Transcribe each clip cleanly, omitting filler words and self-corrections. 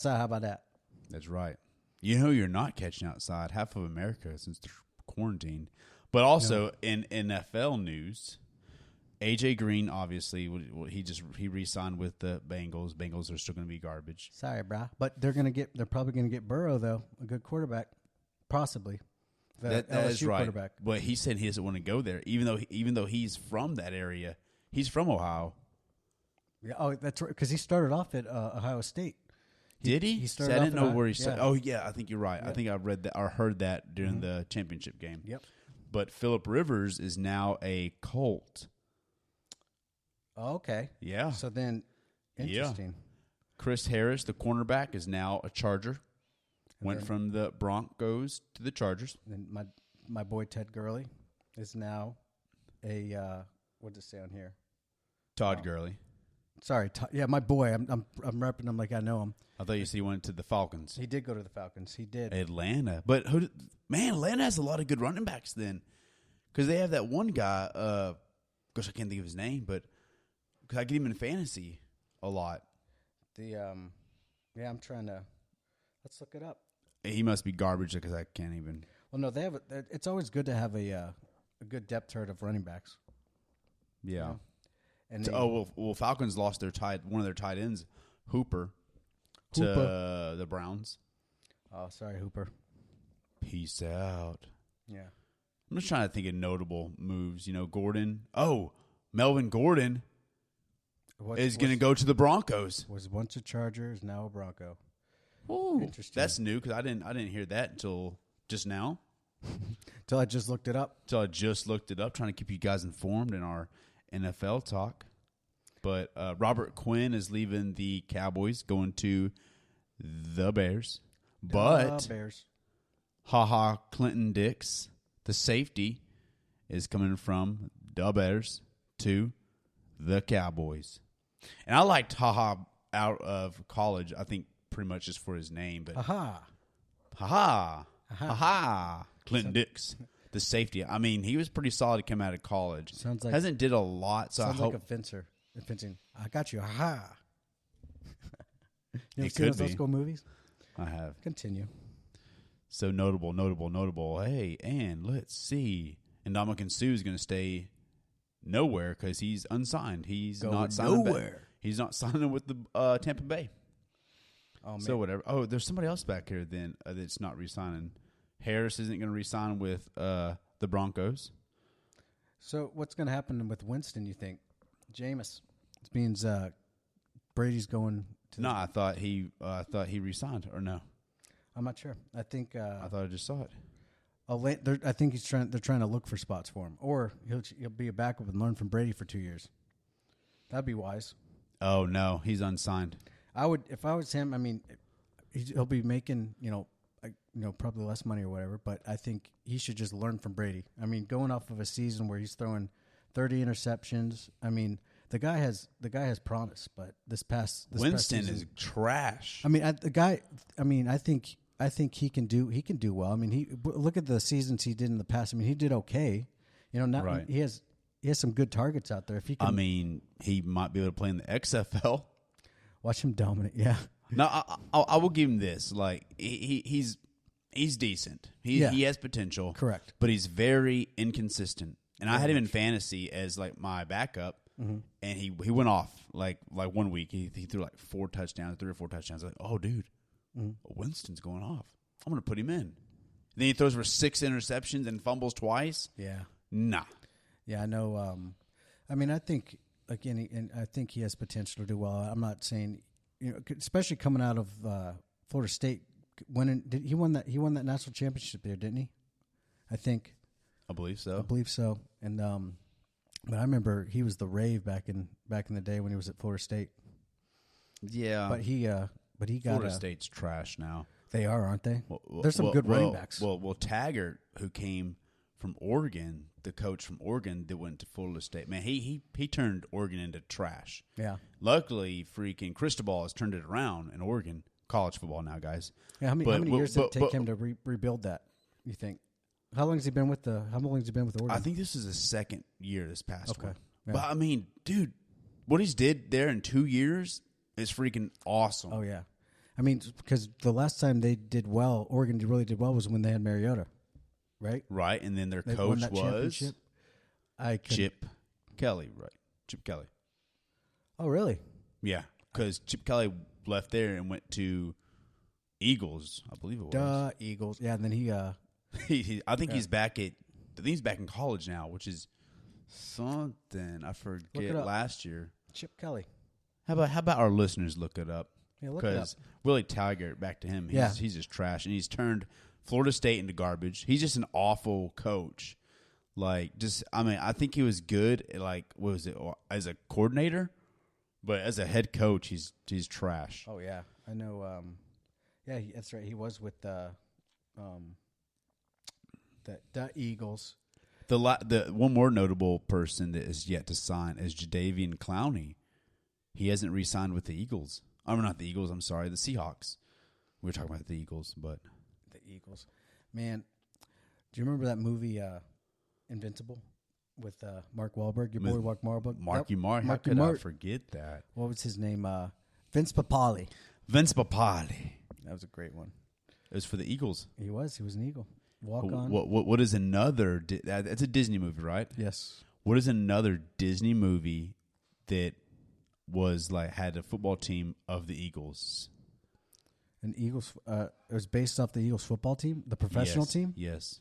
So how about that? That's right. You know you're not catching outside half of America since they're quarantined. But also in NFL news, AJ Green obviously he re-signed with the Bengals. Bengals are still going to be garbage. Sorry, brah. But they're probably gonna get Burrow though, a good quarterback, possibly. That is right. But he said he doesn't want to go there, even though he's from that area. He's from Ohio. Yeah. Oh, that's right. Because he started off at Ohio State. Did he? He started. I didn't know where he started. started. Oh yeah, I think you're right. Yep. I think I read that or heard that during the championship game. Yep. But Phillip Rivers is now a Colt. Oh, okay. Yeah. So then, interesting. Yeah. Chris Harris, the cornerback, is now a Charger. Went from the Broncos to the Chargers. And my boy Ted Gurley is now a what does it say on here? Todd Gurley. Sorry, yeah, my boy. I'm repping him like I know him. I thought you said he went to the Falcons. He did go to the Falcons. He did. Atlanta, but Atlanta has a lot of good running backs then, because they have that one guy. Gosh, I can't think of his name, but because I get him in fantasy a lot. Yeah, I'm trying to. Let's look it up. He must be garbage because I can't even. Well, no, they have. It's always good to have a good depth chart of running backs. Yeah. You know? And well, Falcons lost one of their tight ends, Hooper, to the Browns. Oh, sorry, Hooper. Peace out. Yeah. I'm just trying to think of notable moves. Gordon. Oh, Melvin Gordon is going to go to the Broncos. Was once a Charger, is now a Bronco. Ooh, interesting. That's new because I didn't hear that until just now. Until I just looked it up. Trying to keep you guys informed in our NFL talk. But Robert Quinn is leaving the Cowboys, going to the Bears. But Bears. Clinton Dix, the safety, is coming from the Bears to the Cowboys. And I liked out of college, I think pretty much just for his name. But Clinton Dix, the safety. I mean, he was pretty solid to come out of college. Sounds like hasn't did a lot. So sounds I hope like a fencer. Fencing. I got you. Ha! You ever It seen could those be. old school movies? I have. Continue. So notable. Hey, and let's see. And Ndamukong Suh is going to stay nowhere because he's unsigned. He's not signing nowhere. He's not signing with the Tampa Bay. Oh, man. So whatever. Oh, there's somebody else back here then that's not re-signing. Harris isn't going to re-sign with the Broncos. So what's going to happen with Winston, you think? Jameis. It means Brady's going to No, I thought he re-signed, or no? I'm not sure. I think I thought I just saw it. I think they're trying to look for spots for him, or he'll be a backup and learn from Brady for 2 years. That'd be wise. Oh no, he's unsigned. I would, if I was him. I mean, he'll be making probably less money or whatever. But I think he should just learn from Brady. I mean, going off of a season where he's throwing 30 interceptions. I mean, the guy has promise. But this past Winston season, is trash. I mean, I think he can do well. I mean, look at the seasons he did in the past. I mean, he did okay. Right. He has some good targets out there. If he can, I mean, he might be able to play in the XFL. watch him dominate. Yeah. No, I will give him this. Like he's decent. He has potential. Correct. But he's very inconsistent. And I had him in fantasy as like my backup, and he went off like 1 week. He threw like 3 or 4 touchdowns. Like, oh, dude, Winston's going off. I'm going to put him in. Then he throws for 6 interceptions and fumbles twice. Yeah. Nah. Yeah, I know. I mean, I think and I think he has potential to do well. I'm not saying, especially coming out of Florida State. He won that national championship there, didn't he? I think. I believe so. And but I remember he was the rave back in the day when he was at Florida State. Yeah. But he got Florida State's trash now. They are, aren't they? There's some good running backs. Well, Taggart, who came from Oregon, the coach from Oregon that went to Florida State, man, he turned Oregon into trash. Yeah. Luckily, freaking Cristobal has turned it around in Oregon. College football now, guys. Yeah, how many years did it take him to rebuild that, you think? How long has he been with Oregon? I think this is his second year this past one. Yeah. But, I mean, dude, what he's did there in 2 years is freaking awesome. Oh, yeah. I mean, because the last time they did well, Oregon really did well was when they had Mariota, right? Right, and then their They coach won that was championship. Chip Kelly, right? Chip Kelly. Oh, really? Yeah, because Chip Kelly left there and went to Eagles, I believe it was. Eagles. Yeah, and then he I think he's back at. I think he's back in college now, which is something I forget last year. Chip Kelly. How about our listeners look it up? Yeah, look it up. Because Willie Taggart, back to him, he's just trash, and he's turned Florida State into garbage. He's just an awful coach. Like, I think he was good. Like, what was it as a coordinator, but as a head coach, he's trash. Oh yeah, I know. That's right. He was with the Eagles. The one more notable person that is yet to sign is Jadeveon Clowney. He hasn't re-signed with the Eagles. I'm not the Eagles. I'm sorry, the Seahawks. We were talking about the Eagles, but the Eagles, man. Do you remember that movie Invincible with Mark Wahlberg? Your boy Mark Wahlberg. Marky Mark. How could I forget that? What was his name? Vince Papale. Vince Papale. That was a great one. It was for the Eagles. He was an Eagle. Walk on. What is another? That's a Disney movie, right? Yes. What is another Disney movie that was like had a football team of the Eagles? An Eagles. It was based off the Eagles football team, the professional team. Yes.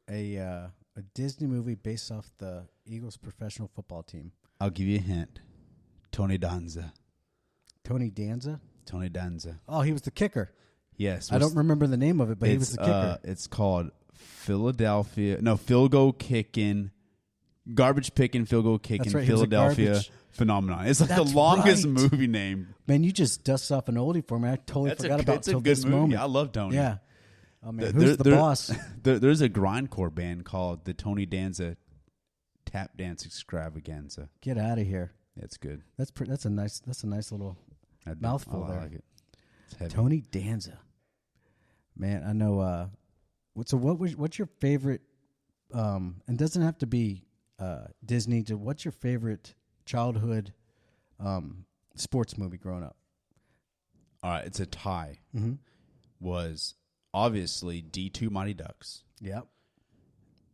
A Disney movie based off the Eagles professional football team. I'll give you a hint. Tony Danza. Tony Danza. Tony Danza. Oh, he was the kicker. Yes. I don't remember the name of it, but he was the kicker. It's called field goal kicking, garbage picking, field goal kicking, right, Philadelphia phenomenon. It's like the longest movie name. Man, you just dust off an oldie for me. I totally forgot about it. It's a good movie. Moment. I love Tony. Yeah. Oh, man. Who's the boss? There's a grindcore band called the Tony Danza Tap Dance Extravaganza. Get out of here. It's good. That's a nice little mouthful there. I like it. It's heavy. Tony Danza. Man, I know. What's your favorite? And doesn't have to be Disney. What's your favorite childhood sports movie growing up? All right, it's a tie. Mm-hmm. Was obviously D2 Mighty Ducks. Yep.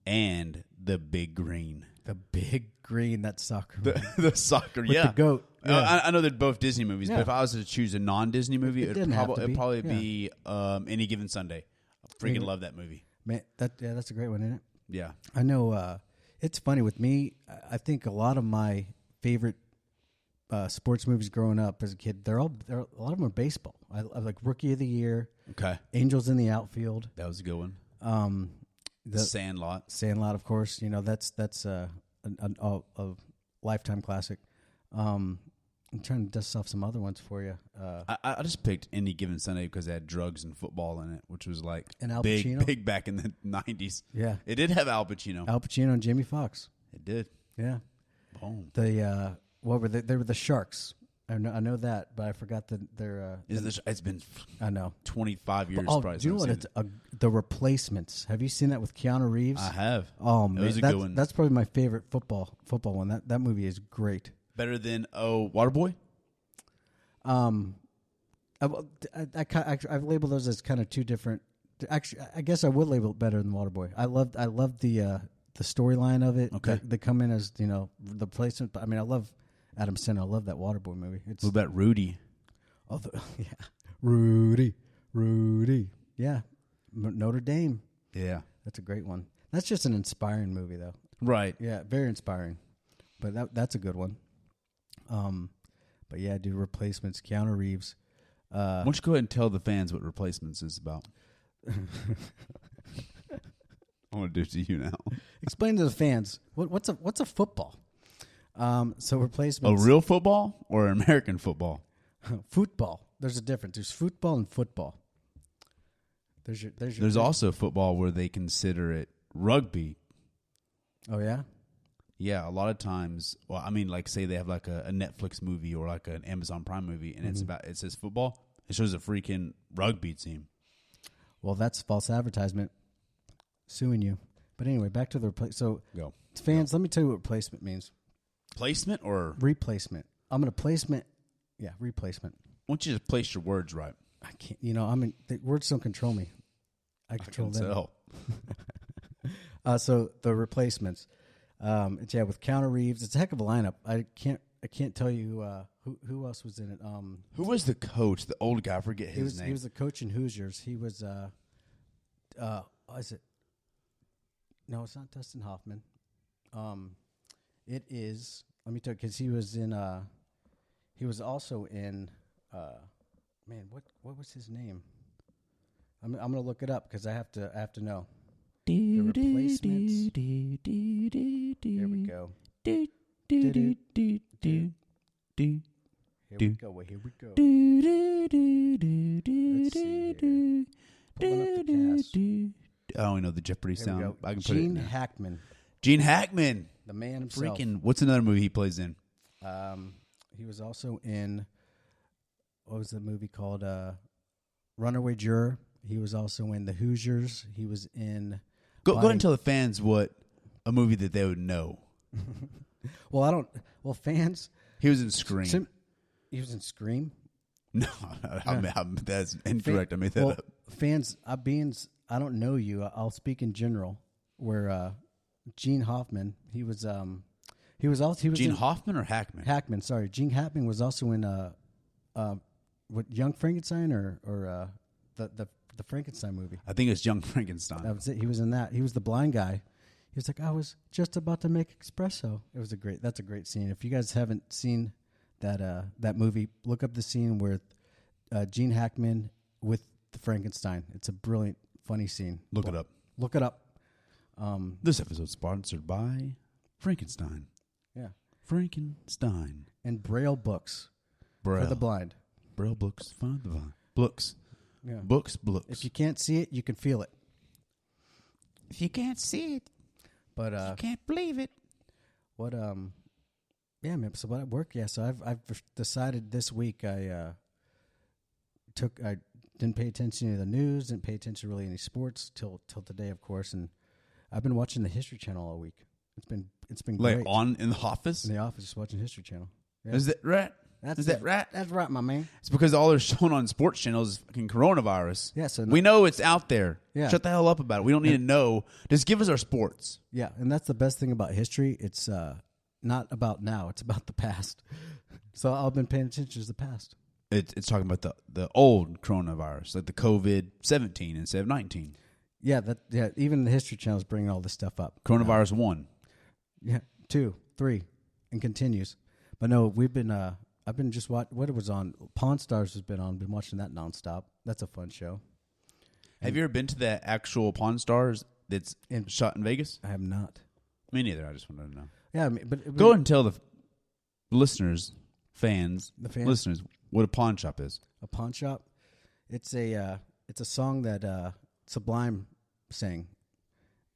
And The Big Green. The Big Green, that soccer. The soccer, with the goat. Yeah. I know they're both Disney movies, but if I was to choose a non-Disney movie, it'd probably be Any Given Sunday. I freaking love that movie. Man, that's a great one, isn't it? Yeah. I know. It's funny with me. I think a lot of my favorite sports movies growing up as a kid, a lot of them are baseball. I like Rookie of the Year. Okay. Angels in the Outfield. That was a good one. The Sandlot, of course. You know that's a lifetime classic. I'm trying to dust off some other ones for you. I just picked Any Given Sunday because it had drugs and football in it, which was like big back in the 90s. Yeah, it did have Al Pacino. Al Pacino and Jamie Foxx. It did. Yeah. Boom. What were they? They were the Sharks. I know that, but I forgot their. It's been. I know 25 years. Do you know what? It's The Replacements. Have you seen that with Keanu Reeves? I have. Oh man, it was a good one. That's probably my favorite football one. That movie is great. Better than Waterboy. I've labeled those as kind of two different. Actually, I guess I would label it better than Waterboy. I love the storyline of it. Okay, they come in as the replacement. But I mean, I love Adam Sandler. I love that Waterboy movie. What about Rudy? Oh, yeah, Rudy. Yeah, Notre Dame. Yeah, that's a great one. That's just an inspiring movie, though. Right. Yeah, very inspiring. But that's a good one. But yeah, dude, Replacements, Keanu Reeves. Why don't you go ahead and tell the fans what Replacements is about? I want to do it to you now. Explain to the fans what's a football. So Replacements. A real football or American football? Football. There's a difference. There's football and football. There's also football where they consider it rugby. Oh yeah. Yeah, a lot of times. Well, I mean, like say they have like a Netflix movie or like an Amazon Prime movie, and it says football. It shows a freaking rugby team. Well, that's false advertisement. Suing you. But anyway, back to the so fans. Let me tell you what replacement means. Placement or replacement? I'm going to placement. Yeah, replacement. Why don't you just place your words right? I can't. The words don't control me. I control them. So the replacements. It's with Keanu Reeves. It's a heck of a lineup. I can't tell you who else was in it. Who was the coach? The old guy. I forget his name. He was the coach in Hoosiers. He was. Is it? No, it's not Dustin Hoffman. It is. Let me tell you, because he was in. He was also in. Man, what was his name? I'm gonna look it up because I have to know. The replacements. Here we go. Here we go. Let's see here. Pulling up the cast. I don't know the Jeopardy sound. I can put Gene Hackman. Gene Hackman. The man himself. What's another movie he plays in? He was also in, what was the movie called? Runaway Juror. He was also in The Hoosiers. He was in... Go ahead and tell the fans what a movie that they would know. Fans... He was in Scream. He was in Scream? No, that's incorrect. I made that up. Fans, I don't know you. I'll speak in general. Where Gene Hoffman, he was Gene Hoffman or Hackman? Hackman, sorry. Gene Hackman was also in Young Frankenstein or the Frankenstein movie. I think it's Young Frankenstein. That was it. He was in that. He was the blind guy. He was like, I was just about to make espresso. That's a great scene. If you guys haven't seen that movie, look up the scene where Gene Hackman with the Frankenstein. It's a brilliant, funny scene. Look it up. Look it up. This episode is sponsored by Frankenstein. Yeah. Frankenstein. And Braille books for the blind. Braille books for the blind. Books. Yeah. Books. If you can't see it, you can feel it. If you can't see it, but you can't believe it. Yeah, man. So at work, so I've decided this week I didn't pay attention to the news, didn't pay attention to really any sports till today, of course, and I've been watching the History Channel all week. It's been like great. on in the office. In the office, just watching History Channel. Yeah. Is that right? Is that right? That's right, my man. It's because all they're showing on sports channels is fucking coronavirus. Yeah, so we know it's out there. Yeah. Shut the hell up about it. We don't need to know. Just give us our sports. Yeah, and that's the best thing about history. It's not about now. It's about the past. So I've been paying attention to the past. It's talking about the old coronavirus, like the COVID-17 instead of 19. Yeah, even the History Channel is bringing all this stuff up. Coronavirus 1. Yeah, 2, 3, and continues. But no, we've been. I've been just watching what it was on. Pawn Stars has been on. Been watching that nonstop. That's a fun show. Have you ever been to that actual Pawn Stars that's shot in Vegas? I have not. Me neither. I just wanted to know. Yeah, but go ahead and tell the listeners, listeners, what a pawn shop is. A pawn shop. It's a song that Sublime sang.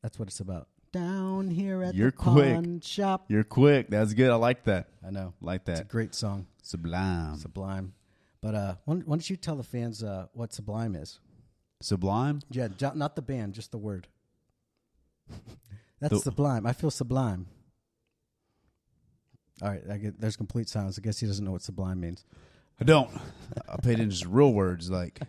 That's what it's about. Down here at the pawn shop. You're quick. That's good. I like that. I know. Like that. It's a great song. Sublime. But why don't you tell the fans what Sublime is? Sublime? Yeah, not the band, just the word. That's Sublime. I feel sublime. All right, there's complete silence. I guess he doesn't know what sublime means. I don't. I pay attention to real words like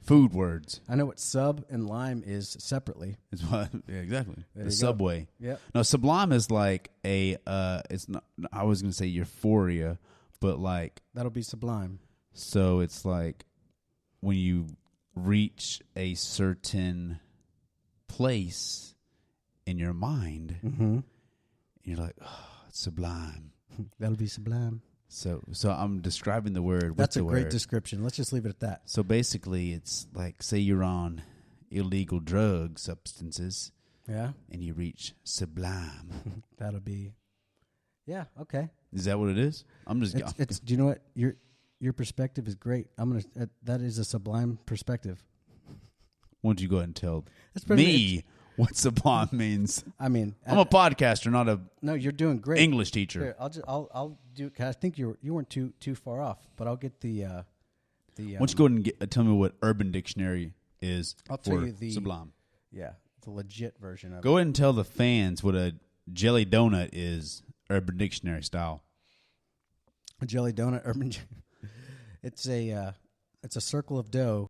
food words. I know what sub and lime is separately. It's what, yeah, exactly. There the subway. Yeah. No, sublime is like a. It's not. I was gonna say euphoria, but like that'll be sublime. So it's like when you reach a certain place in your mind, and you're like, oh, it's sublime. That'll be sublime. So I'm describing the word. That's a great description. Let's just leave it at that. So basically, it's like, say you're on illegal drug substances. Yeah. And you reach sublime. That'll be, yeah, okay. Is that what it is? I'm just. It's. Do you know what your perspective is great. That is a sublime perspective. Why don't you go ahead and tell me what sublime means? I mean, I'm a podcaster, not a. No, you're doing great. English teacher. Here, I'll do. Cause I think you weren't too far off, but I'll get the. Why don't you go ahead and tell me what Urban Dictionary is? I'll tell you the sublime. Yeah, the legit version of it. Go ahead and tell the fans what a jelly donut is, Urban Dictionary style. A jelly donut, Urban. It's a It's a circle of dough,